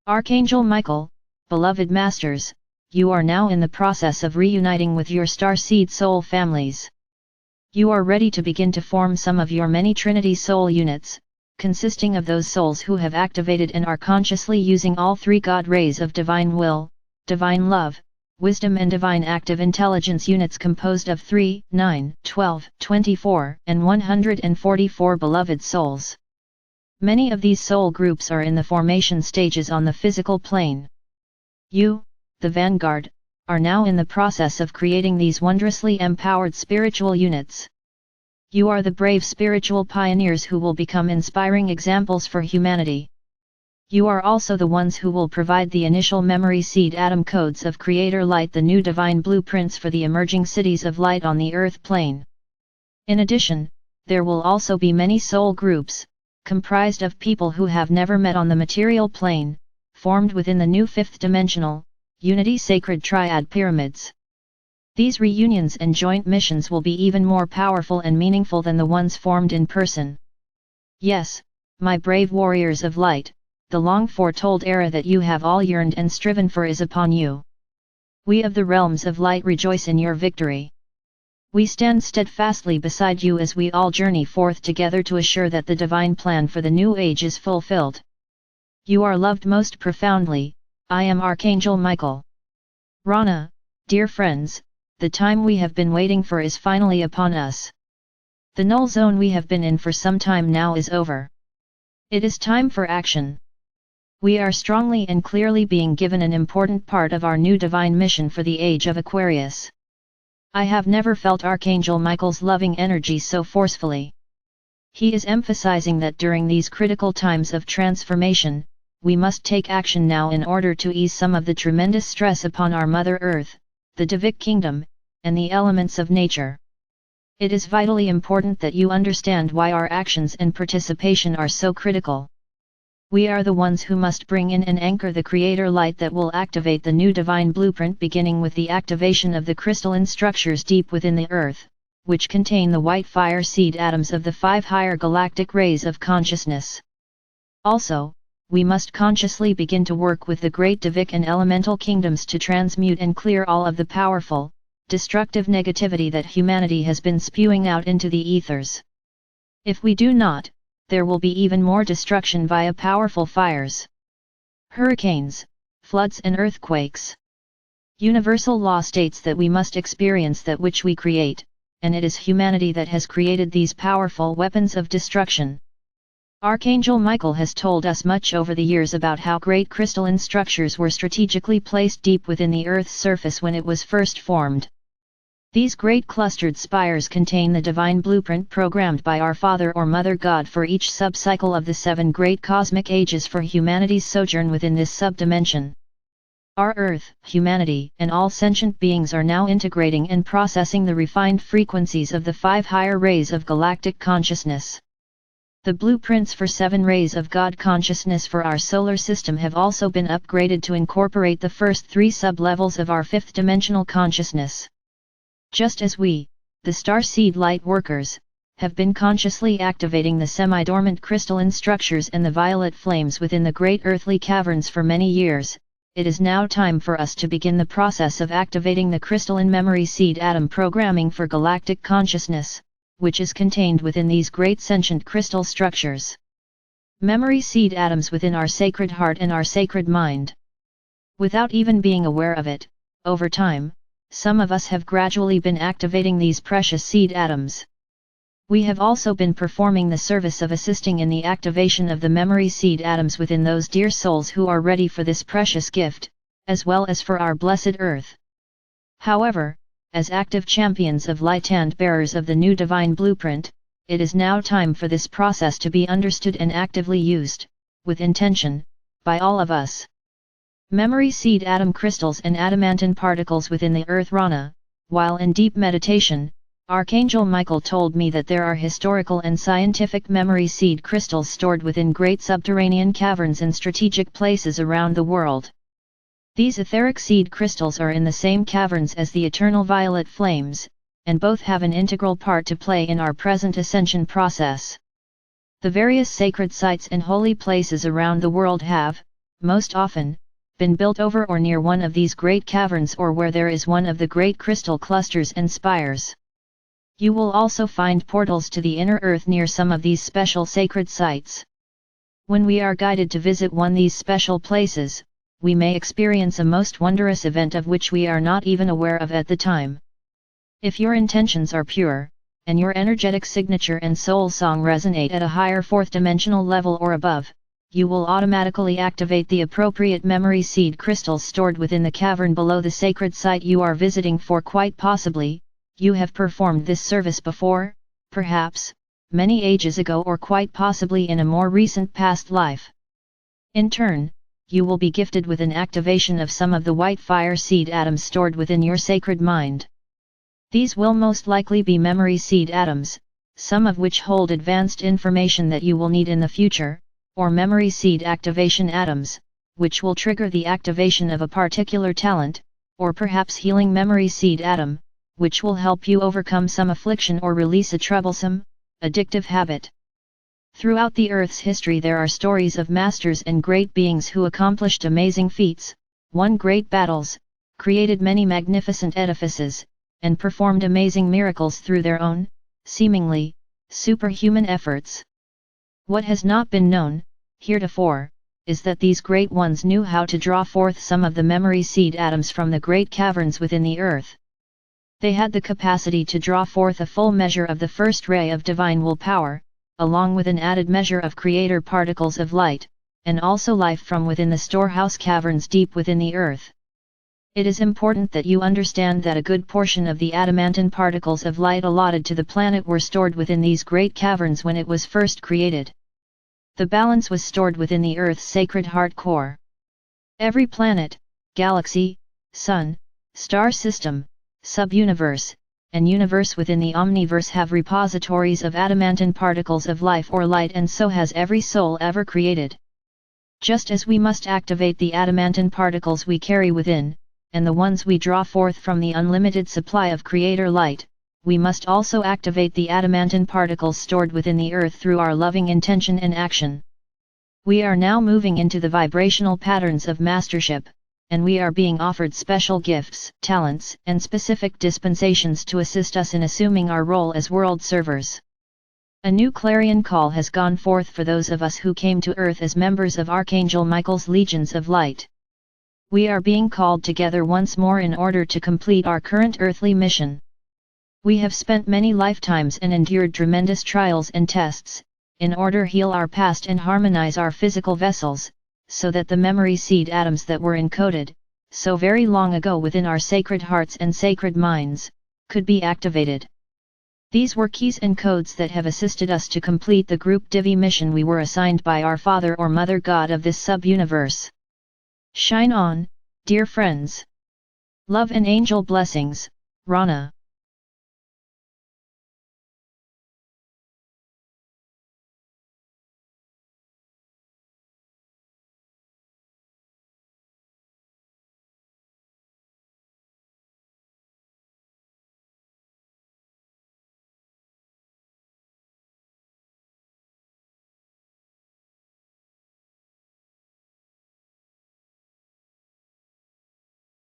Archangel Michael, beloved masters, you are now in the process of reuniting with your starseed soul families. You are ready to begin to form some of your many Trinity soul units, consisting of those souls who have activated and are consciously using all three God rays of divine will, divine love, wisdom and divine active intelligence units composed of 3, 9, 12, 24, and 144 beloved souls. Many of these soul groups are in the formation stages on the physical plane. You, the vanguard, are now in the process of creating these wondrously empowered spiritual units. You are the brave spiritual pioneers who will become inspiring examples for humanity. You are also the ones who will provide the initial memory seed atom codes of Creator Light, the new divine blueprints for the emerging cities of light on the earth plane. In addition, there will also be many soul groups, comprised of people who have never met on the material plane, formed within the new fifth dimensional, Unity Sacred Triad Pyramids. These reunions and joint missions will be even more powerful and meaningful than the ones formed in person. Yes, my brave warriors of light, the long foretold era that you have all yearned and striven for is upon you. We of the realms of light rejoice in your victory. We stand steadfastly beside you as we all journey forth together to assure that the divine plan for the new age is fulfilled. You are loved most profoundly. I am Archangel Michael. Rana, dear friends, the time we have been waiting for is finally upon us. The null zone we have been in for some time now is over. It is time for action. We are strongly and clearly being given an important part of our new divine mission for the age of Aquarius. I have never felt Archangel Michael's loving energy so forcefully. He is emphasizing that during these critical times of transformation, we must take action now in order to ease some of the tremendous stress upon our Mother Earth, the Divic Kingdom, and the elements of nature. It is vitally important that you understand why our actions and participation are so critical. We are the ones who must bring in and anchor the Creator Light that will activate the new divine blueprint, beginning with the activation of the crystalline structures deep within the Earth, which contain the white fire seed atoms of the 5 higher galactic rays of consciousness. Also, we must consciously begin to work with the great Divic and elemental kingdoms to transmute and clear all of the powerful, destructive negativity that humanity has been spewing out into the ethers. If we do not, there will be even more destruction via powerful fires, hurricanes, floods and earthquakes. Universal law states that we must experience that which we create, and it is humanity that has created these powerful weapons of destruction. Archangel Michael has told us much over the years about how great crystalline structures were strategically placed deep within the Earth's surface when it was first formed. These great clustered spires contain the divine blueprint programmed by our Father or Mother God for each sub-cycle of the 7 great cosmic ages for humanity's sojourn within this sub-dimension. Our Earth, humanity, and all sentient beings are now integrating and processing the refined frequencies of the 5 higher rays of galactic consciousness. The blueprints for 7 rays of God consciousness for our solar system have also been upgraded to incorporate the first 3 sub-levels of our 5th dimensional consciousness. Just as we, the starseed light workers, have been consciously activating the semi-dormant crystalline structures and the violet flames within the great earthly caverns for many years, it is now time for us to begin the process of activating the crystalline memory seed atom programming for galactic consciousness, which is contained within these great sentient crystal structures. Memory seed atoms within our sacred heart and our sacred mind. Without even being aware of it, over time, some of us have gradually been activating these precious seed atoms. We have also been performing the service of assisting in the activation of the memory seed atoms within those dear souls who are ready for this precious gift, as well as for our blessed Earth. However, as active champions of light and bearers of the new divine blueprint, it is now time for this process to be understood and actively used, with intention, by all of us. Memory seed atom crystals and adamantine particles within the Earth Rana. While in deep meditation, Archangel Michael told me that there are historical and scientific memory seed crystals stored within great subterranean caverns in strategic places around the world. These etheric seed crystals are in the same caverns as the eternal violet flames, and both have an integral part to play in our present ascension process. The various sacred sites and holy places around the world have, most often, been built over or near one of these great caverns or where there is one of the great crystal clusters and spires. You will also find portals to the inner earth near some of these special sacred sites. When we are guided to visit one of these special places, we may experience a most wondrous event of which we are not even aware of at the time. If your intentions are pure, and your energetic signature and soul song resonate at a higher fourth dimensional level or above, you will automatically activate the appropriate memory seed crystals stored within the cavern below the sacred site you are visiting, for quite possibly, you have performed this service before, perhaps, many ages ago, or quite possibly in a more recent past life. In turn, you will be gifted with an activation of some of the white fire seed atoms stored within your sacred mind. These will most likely be memory seed atoms, some of which hold advanced information that you will need in the future, or memory seed activation atoms, which will trigger the activation of a particular talent, or perhaps healing memory seed atom, which will help you overcome some affliction or release a troublesome, addictive habit. Throughout the Earth's history there are stories of masters and great beings who accomplished amazing feats, won great battles, created many magnificent edifices, and performed amazing miracles through their own, seemingly, superhuman efforts. What has not been known, heretofore, is that these great ones knew how to draw forth some of the memory seed atoms from the great caverns within the earth. They had the capacity to draw forth a full measure of the first ray of divine willpower, along with an added measure of creator particles of light, and also life from within the storehouse caverns deep within the earth. It is important that you understand that a good portion of the adamantine particles of light allotted to the planet were stored within these great caverns when it was first created. The balance was stored within the Earth's sacred heart core. Every planet, galaxy, sun, star system, sub-universe, and universe within the omniverse have repositories of adamantine particles of life or light, and so has every soul ever created. Just as we must activate the adamantine particles we carry within, and the ones we draw forth from the unlimited supply of creator light, we must also activate the adamantine particles stored within the earth through our loving intention and action. We are now moving into the vibrational patterns of mastership, and we are being offered special gifts, talents, and specific dispensations to assist us in assuming our role as world servers. A new clarion call has gone forth for those of us who came to earth as members of Archangel Michael's legions of light. We are being called together once more in order to complete our current earthly mission. We have spent many lifetimes and endured tremendous trials and tests, in order to heal our past and harmonize our physical vessels, so that the memory seed atoms that were encoded, so very long ago within our sacred hearts and sacred minds, could be activated. These were keys and codes that have assisted us to complete the group Divi mission we were assigned by our Father or Mother God of this sub-universe. Shine on, dear friends. Love and angel blessings, Rana.